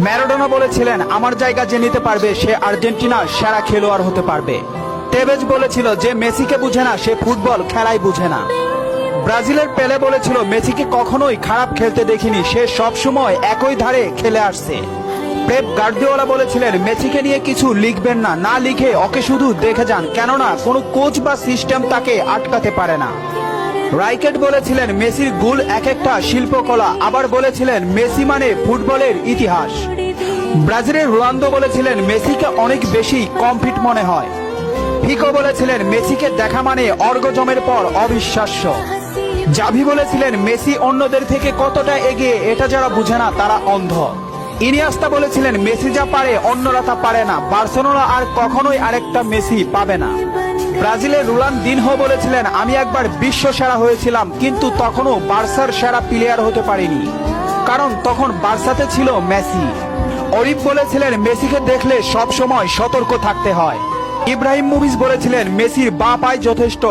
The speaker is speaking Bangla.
ম্যারাডোনা বলেছিলেন, আমার জায়গা যে নিতে পারবে সে আর্জেন্টিনার সেরা খেলোয়াড় হতে পারবে। টেভেজ বলেছিল, যে মেসিকে বুঝে না সে ফুটবল খেলাই বুঝে না। ব্রাজিলের পেলে বলেছিল, মেসিকে কখনোই খারাপ খেলতে দেখিনি, সে সবসময় একই ধারে খেলে আসছে। পেপ গার্দিওলা বলেছিলেন, মেসিকে নিয়ে কিছু লিখবেন না, না লিখে ওকে শুধু দেখে যান, কেননা কোনো কোচ বা সিস্টেম তাকে আটকাতে পারে না। রাইকেট বলেছিলেন, মেসির গোল এক একটা শিল্পকলা, আবার বলেছিলেন মেসি মানে ফুটবলের ইতিহাস। ব্রাজিলের রোনালদো বলেছিলেন, মেসিকে অনেক বেশি কমফিট মনে হয়। ফিকো বলেছিলেন, মেসিকে দেখা মানে অর্গজমের পর অবিশ্বাস্য। জাভি বলেছিলেন, মেসি অন্যদের থেকে কতটা এগিয়ে এটা যারা বুঝে না তারা অন্ধ। ইনিয়েস্তা বলেছিলেন, মেসি যা পারে অন্যরা তা পারে না, বার্সেলোনা আর কখনোই আরেকটা মেসি পাবে না। ব্রাজিলের রোনালদিনহো বলেছিলেন, আমি একবার বিশ্ব সেরা হয়েছিলাম, কিন্তু তখনও বার্সার সেরা প্লেয়ার হতে পারিনি, কারণ তখন বার্সাতে ছিল মেসি। অরিফ বলেছিলেন, মেসিকে দেখলে সব সময় সতর্ক থাকতে হয়। ইব্রাহিমোভিচ বলেছিলেন, মেসির বাঁ পায় যথেষ্ট।